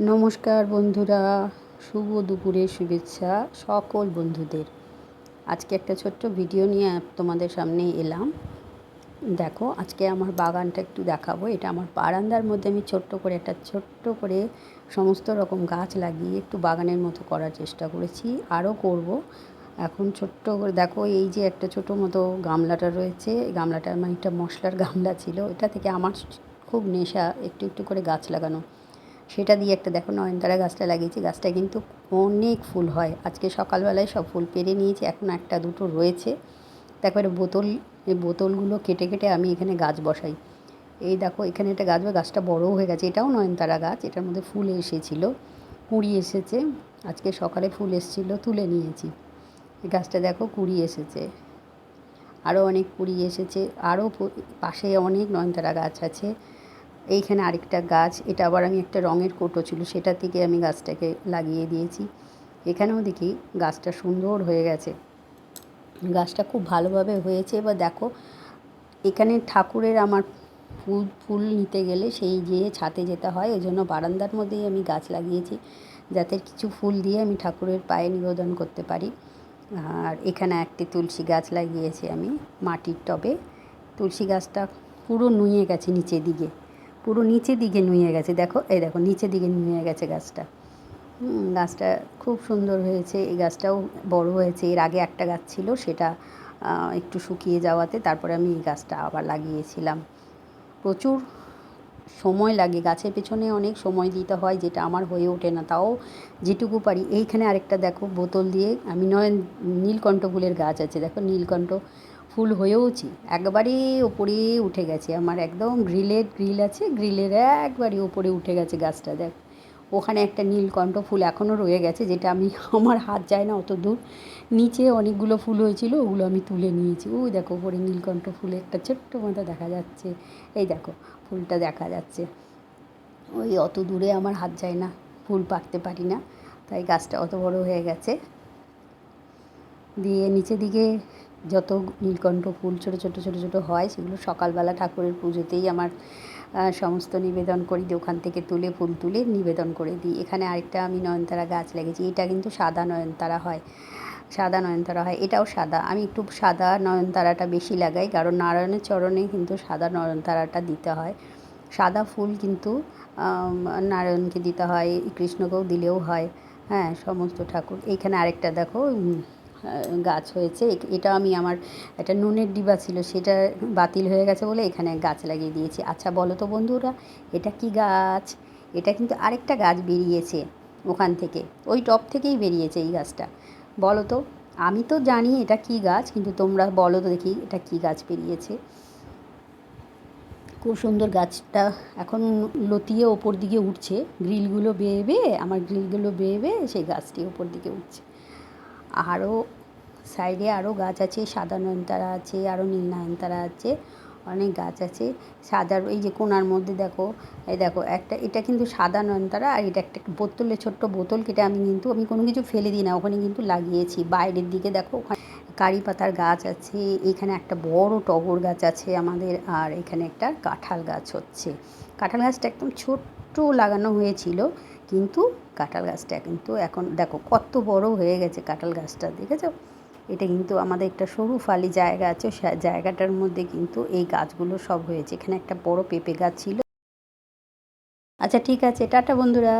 নমস্কার বন্ধুরা, শুভ দুপুরের শুভেচ্ছা সকল বন্ধুদের। আজকে একটা ছোট্ট ভিডিও নিয়ে তোমাদের সামনে এলাম। দেখো, আজকে আমার বাগানটা একটু দেখাবো। এটা আমার বারান্দার মধ্যে আমি ছোট্ট করে সমস্ত রকম গাছ লাগিয়ে একটু বাগানের মতো করার চেষ্টা করেছি, আরও করব। এখন ছোট্ট করে দেখো, এই যে একটা ছোটো মতো গামলাটা রয়েছে, এই গামলাটা আমার একটা মশলার গামলা ছিল। এটা থেকে আমার খুব নেশা একটু একটু করে গাছ লাগানো। সেটা দিয়ে একটা দেখো নয়নতারা গাছটা লাগিয়েছি। গাছটা কিন্তু অনেক ফুল হয়। আজকে সকালবেলায় সব ফুল পেরে নিয়েছি, এখন একটা দুটো রয়েছে। তারপরে এই বোতলগুলো কেটে কেটে আমি এখানে গাছ বসাই। এই দেখো, এখানে একটা গাছটা বড়ও হয়ে গেছে। এটাও নয়নতারা গাছ, এটার মধ্যে ফুল এসেছিলো, কুঁড়ি এসেছে। আজকে সকালে ফুল এসেছিলো, তুলে নিয়েছি। এই গাছটা দেখো কুঁড়ি এসেছে, আরও অনেক কুঁড়ি এসেছে। আরও পাশে অনেক নয়নতারা গাছ আছে। এইখানে আরেকটা গাছ, এটা আবার আমি একটা রঙের কৌটো ছিল সেটা থেকে আমি গাছটাকে লাগিয়ে দিয়েছি। এখানেও দেখি গাছটা সুন্দর হয়ে গেছে, গাছটা খুব ভালোভাবে হয়েছে। এবার দেখো, এখানে ঠাকুরের আমার ফুল নিতে গেলে সেই যেয়ে ছাতে যেতে হয়, ওই জন্য বারান্দার মধ্যেই আমি গাছ লাগিয়েছি, যাতে কিছু ফুল দিয়ে আমি ঠাকুরের পায়ে নিবেদন করতে পারি। আর এখানে একটি তুলসী গাছ লাগিয়েছি আমি মাটির টবে। তুলসী গাছটা পুরো নুয়ে গেছে নিচের দিকে, পুরো নিচের দিকে নুয়ে গেছে। দেখো, এই দেখো, নিচের দিকে নুয়ে গেছে গাছটা। গাছটা খুব সুন্দর হয়েছে। এই গাছটাও বড় হয়েছে। এর আগে একটা গাছ ছিল, সেটা একটু শুকিয়ে যাওয়াতে তারপরে আমি এই গাছটা আবার লাগিয়েছিলাম। প্রচুর সময় লাগে গাছের পেছনে, অনেক সময় দিতে হয়, যেটা আমার হয়ে ওঠে না। তাও যেটুকু পারি। এইখানে আরেকটা দেখো বোতল দিয়ে আমি নীলকণ্ঠ ফুলের গাছ আছে। দেখো, নীলকণ্ঠ ফুল হয়েওছি, একবারে ওপরে উঠে গেছে। আমার একদম গ্রিল আছে, গ্রিলের একবারে ওপরে উঠে গেছে গাছটা। দেখ, ওখানে একটা নীলকণ্ঠ ফুল এখনও রয়ে গেছে, যেটা আমার হাত যায় না অত দূর। নিচে অনেকগুলো ফুল হয়েছিল, ওগুলো আমি তুলে নিয়েছি। ওই দেখো, ওপরে নীলকণ্ঠ ফুলে একটা ছোট্ট মতো দেখা যাচ্ছে। এই দেখো, ফুলটা দেখা যাচ্ছে। ওই অত দূরে আমার হাত যায় না, ফুল পাড়তে পারি না, তাই গাছটা অত বড় হয়ে গেছে। দিয়ে নিচের দিকে যত নীলকণ্ঠ ফুল ছোটো ছোটো হয়, সেগুলো সকালবেলা ঠাকুরের পুজোতেই আমার সমস্ত নিবেদন করি, ওখান থেকে ফুল তুলে নিবেদন করে দিই। এখানে আরেকটা আমি নয়নতারা গাছ লাগিয়েছি। এটা কিন্তু সাদা নয়নতারা হয়, এটাও সাদা। আমি একটু সাদা নয়নতারাটা বেশি লাগাই, কারণ নারায়ণের চরণে কিন্তু সাদা নয়নতারাটা দিতে হয়। সাদা ফুল কিন্তু নারায়ণকে দিতে হয়, কৃষ্ণকেও দিলেও হয়। হ্যাঁ, সমস্ত ঠাকুর। এইখানে আরেকটা দেখো গাছ হয়েছে। এটা আমি আমার একটা নুনের ডিবা ছিল, সেটা বাতিল হয়ে গেছে বলে এখানে গাছ লাগিয়ে দিয়েছি। আচ্ছা বলো তো বন্ধুরা, এটা কি গাছ? এটা কিন্তু আরেকটা গাছ বেরিয়েছে ওখান থেকে, ওই টব থেকেই বেরিয়েছে এই গাছটা। বলো তো, আমি তো জানি এটা কি গাছ, কিন্তু তোমরা বলো তো দেখি এটা কি গাছ বেরিয়েছে। খুব সুন্দর গাছটা, এখন লতিয়ে ওপর দিকে উঠছে। গ্রিলগুলো বেয়ে বেয়ে সেই গাছটি ওপর দিকে উঠছে। আরও সাইডে আরও গাছ আছে, সাদা নয়নতারা আছে, আরও নীল নয়নতারা আছে, অনেক গাছ আছে। সাদার এই যে কোণার মধ্যে দেখো, এই দেখো একটা, এটা কিন্তু সাদা নয়নতারা। আর এটা একটা ছোট্ট বোতল কেটে আমি কোনো কিছু ফেলে দিই না, ওখানে কিন্তু লাগিয়েছি। বাইরের দিকে দেখো, ওখানে কারি পাতার গাছ আছে। এখানে একটা বড় টগর গাছ আছে আমাদের। আর এখানে একটা কাঁঠাল গাছ হচ্ছে। কাঁঠাল গাছটা একদম ছোট্ট লাগানো হয়েছিল, কিন্তু কাঁঠাল গাছটা কিন্তু এখন দেখো কত বড় হয়ে গেছে। কাঁঠাল গাছটা দেখেছো? এটা কিন্তু আমাদের একটা সরু ফালি জায়গা আছে, জায়গাটার মধ্যে কিন্তু এই গাছগুলো সব হয়েছে। এখানে একটা বড় পেঁপে গাছ ছিল। আচ্ছা, ঠিক আছে, টাটা বন্ধুরা।